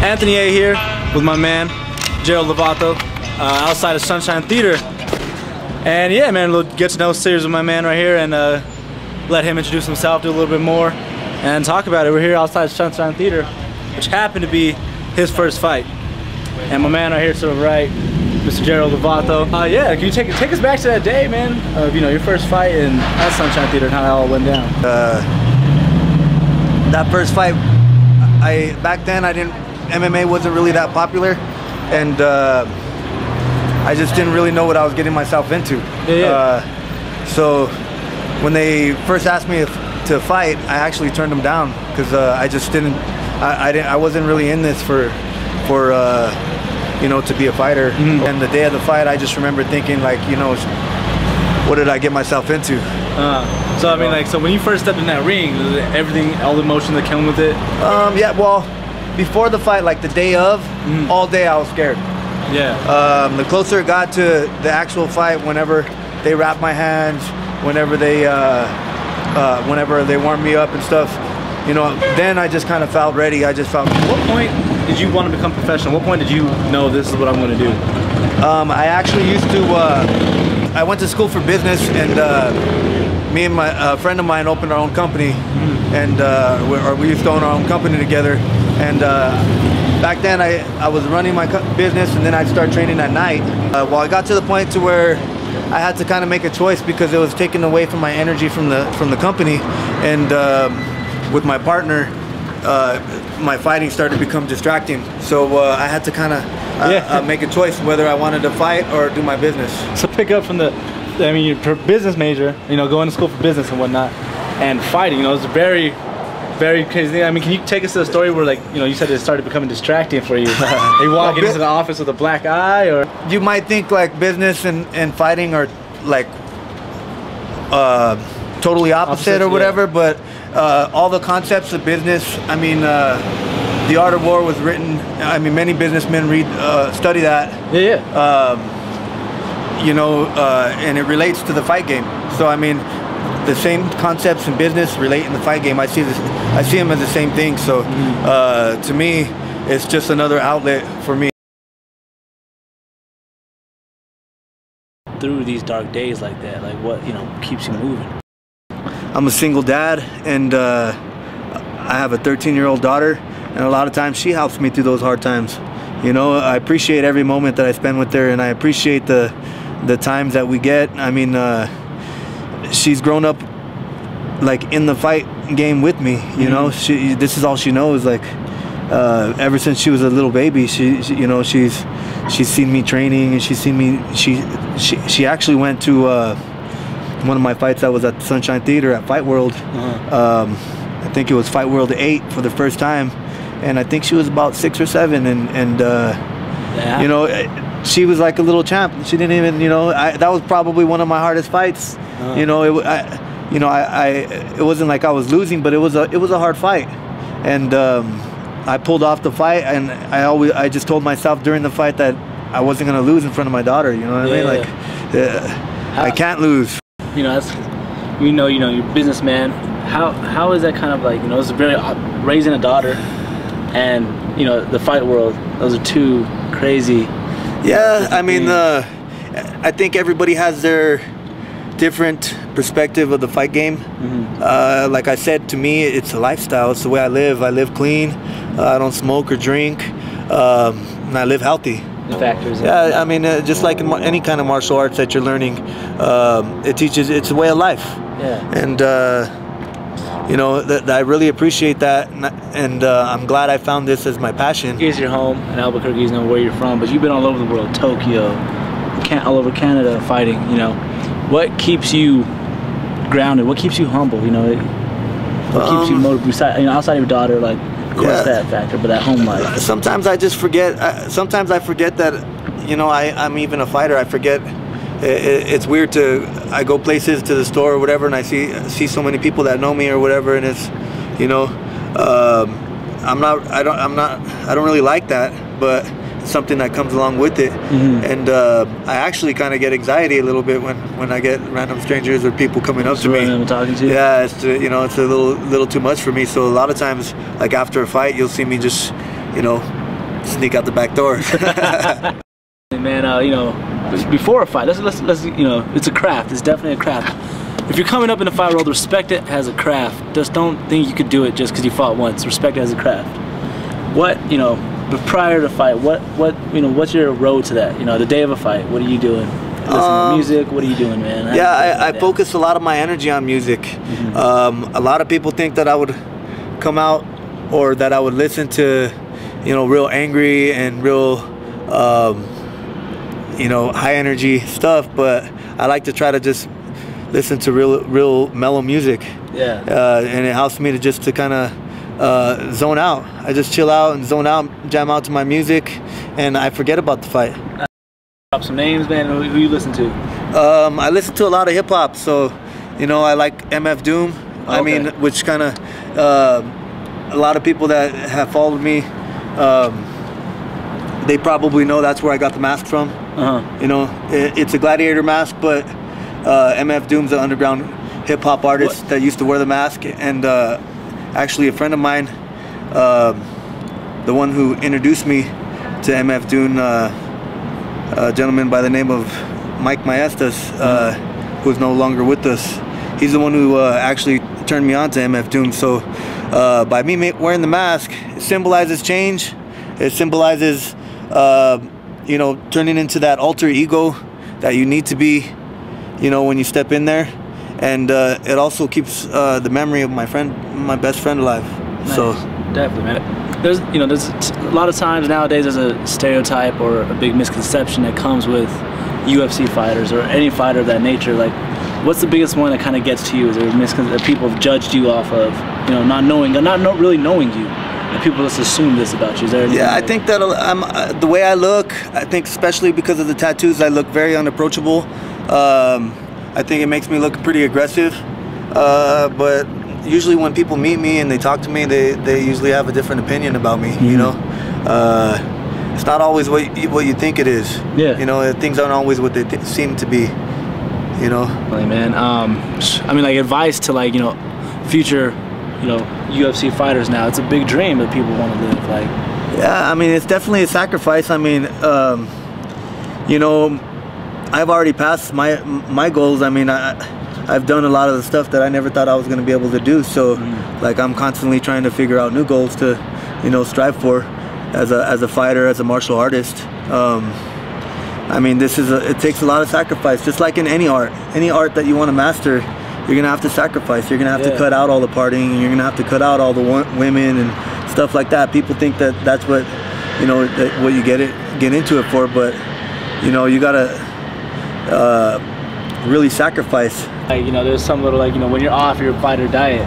Anthony A here with my man Gerald Lovato outside of Sunshine Theater, and yeah, man, we'll get to know series with my man right here and let him introduce himself, do a little bit more, and talk about it. We're here outside Sunshine Theater, which happened to be his first fight, and my man right here to the right, Mr. Gerald Lovato. Yeah, can you take us back to that day, man, of your first fight at Sunshine Theater and how it all went down? That first fight, back then MMA wasn't really that popular, and I just didn't really know what I was getting myself into. So when they first asked me to fight, I actually turned them down because I just didn't. I wasn't really in this for to be a fighter. And the day of the fight, I just remember thinking, like, what did I get myself into? So I mean, like, so when you first stepped in that ring, was it everything, all the emotion that came with it? Yeah, well, before the fight, like the day of, all day I was scared. Yeah. The closer it got to the actual fight, whenever they wrapped my hands, whenever they warmed me up and stuff, then I just kind of felt ready. I just felt. At what point did you want to become professional? What point did you know this is what I'm going to do? I actually used to. I went to school for business, and me and a friend of mine opened our own company, and we used to own our own company together. And back then, I was running my business, and then I'd start training at night. Well, I got to the point to where I had to kind of make a choice because it was taken away from my energy from the company, and with my partner, my fighting started to become distracting. So I had to kind of make a choice whether I wanted to fight or do my business. So pick up from you're a business major, going to school for business and whatnot, and fighting, it's a very, very crazy thing. I mean, can you take us to a story where, like, you said it started becoming distracting for you? You walk into the office with a black eye, or? You might think like business and fighting are like totally opposite or whatever, but all the concepts of business, I mean, The Art of War was written, I mean, many businessmen study that. And it relates to the fight game. So, I mean, the same concepts in business relate in the fight game. I see them as the same thing. So, to me, it's just another outlet for me. Through these dark days like that, like what keeps you moving? I'm a single dad, and I have a 13-year-old daughter, and a lot of times she helps me through those hard times. I appreciate every moment that I spend with her, and I appreciate the times that we get. I mean, she's grown up like in the fight game with me. This is all she knows. Like ever since she was a little baby, she's seen me training, and she's seen me. She actually went to one of my fights that was at the Sunshine Theater at Fight World. I think it was Fight World 8 for the first time, and I think she was about 6 or 7, and she was like a little champ. She didn't even, that was probably one of my hardest fights. It wasn't like I was losing, but it was a hard fight, and I pulled off the fight, and I just told myself during the fight that I wasn't gonna lose in front of my daughter. You know what I mean? Like, I can't lose. You're a businessman. How is that kind of like, it's very raising a daughter and the fight world, those are two crazy. Yeah, I mean, I think everybody has their different perspective of the fight game. Like I said, to me, it's a lifestyle. It's the way I live. I live clean. I don't smoke or drink, and I live healthy. Factors. Yeah, I mean, just like in any kind of martial arts that you're learning, it's a way of life. Yeah. And I really appreciate that, and I'm glad I found this as my passion. Here's your home in Albuquerque. You know where you're from, but you've been all over the world, Tokyo, all over Canada, fighting. What keeps you grounded? What keeps you humble? What keeps you motivated? Outside of your daughter, like, of course, that factor, but that home life. Sometimes I just forget. Sometimes I forget that, I'm even a fighter. I forget. It's weird I go places, to the store or whatever, and I see so many people that know me or whatever, and it's, I don't really like that, but it's something that comes along with it. And I actually kind of get anxiety a little bit when I get random strangers or people coming up to me. Talking to you. Yeah, it's it's a little too much for me. So a lot of times, like after a fight, you'll see me just sneak out the back door. Man, you know, before a fight, let's you know, it's a craft. It's definitely a craft. If you're coming up in the fight world, respect it as a craft. Just don't think you could do it just because you fought once. Respect it as a craft. What, you know, but prior to fight, what, you know, what's your road to that? You know, the day of a fight, what are you doing? Listening to music, what are you doing, man? I focus a lot of my energy on music. A lot of people think that I would come out or that I would listen to, you know, real angry and real, you know, high energy stuff, but I like to try to just listen to real mellow music. Yeah. And it helps me to kind of zone out. I just chill out and zone out, jam out to my music, and I forget about the fight. Drop some names, man. Who you listen to? I listen to a lot of hip hop, so you know I like MF Doom. Okay. I mean, which kind of a lot of people that have followed me, they probably know that's where I got the mask from. You know, it's a gladiator mask, but MF Doom's an underground hip hop artist that used to wear the mask, and actually a friend of mine, the one who introduced me to MF Doom, a gentleman by the name of Mike Maestas, who's no longer with us. He's the one who actually turned me on to MF Doom. So by me wearing the mask, it symbolizes change. It symbolizes, you know, turning into that alter ego that you need to be, you know, when you step in there. And it also keeps the memory of my best friend alive. Nice. So definitely, man. There's a lot of times nowadays there's a stereotype or a big misconception that comes with UFC fighters or any fighter of that nature. Like, what's the biggest one that kind of gets to you? Is there that people have judged you off of, you know, not really knowing you, and people just assume this about you? Is there anything? Yeah, I think that I'm the way I look. I think especially because of the tattoos, I look very unapproachable. I think it makes me look pretty aggressive, but usually when people meet me and they talk to me, they usually have a different opinion about me. You know, it's not always what you think it is. Yeah. You know, things aren't always what they seem to be. You know. Like, man, I mean, like, advice to, like, you know, future, you know, UFC fighters now. It's a big dream that people want to live. Like. Yeah, I mean, it's definitely a sacrifice. I mean, you know, I've already passed my goals. I mean, I've done a lot of the stuff that I never thought I was going to be able to do. So, like, I'm constantly trying to figure out new goals to, you know, strive for as a fighter, as a martial artist. I mean, it takes a lot of sacrifice, just like in any art that you want to master. You're going to have to sacrifice. You're going to have to cut out all the partying, and you're going to have to cut out all the women and stuff like that. People think that that's what, you know, what you get into it for, but, you know, you got to really sacrifice. Like, you know, there's some little, like, you know, when you're off your fighter diet,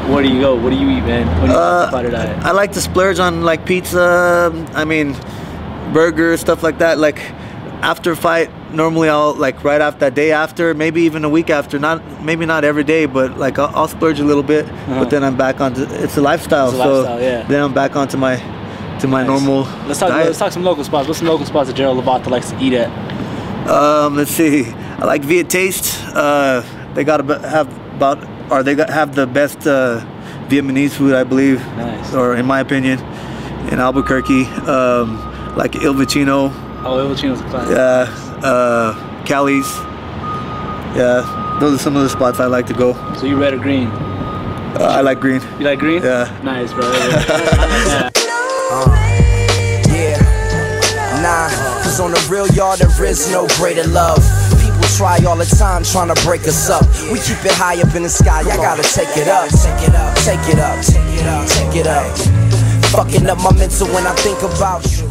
where do you go? What do you eat, man, when you're off the fighter diet? I like to splurge on, like, pizza, I mean, burgers, stuff like that. Like, after a fight, normally I'll, like, right after that day after, maybe even a week after, maybe not every day, but, like, I'll splurge a little bit, but then I'm back onto, it's a lifestyle. Yeah. Then I'm back onto my normal Let's diet. talk some local spots. What's some local spots that Gerald Lovato likes to eat at? Let's see. I like Viet Taste. They have the best Vietnamese food, I believe, or in my opinion, in Albuquerque. Like Il Vicino. Oh, Il Vicino's a classic. Yeah. Cali's. Yeah. Those are some of the spots I like to go. So you red or green? I like green. You like green? Yeah. Nice, bro. Yeah. Nah, cause on the real, y'all, there is no greater love. People try all the time trying to break us up. We keep it high up in the sky, I gotta take it up. Take it up, take it up, take it up, take it up. Fucking up my mental when I think about you.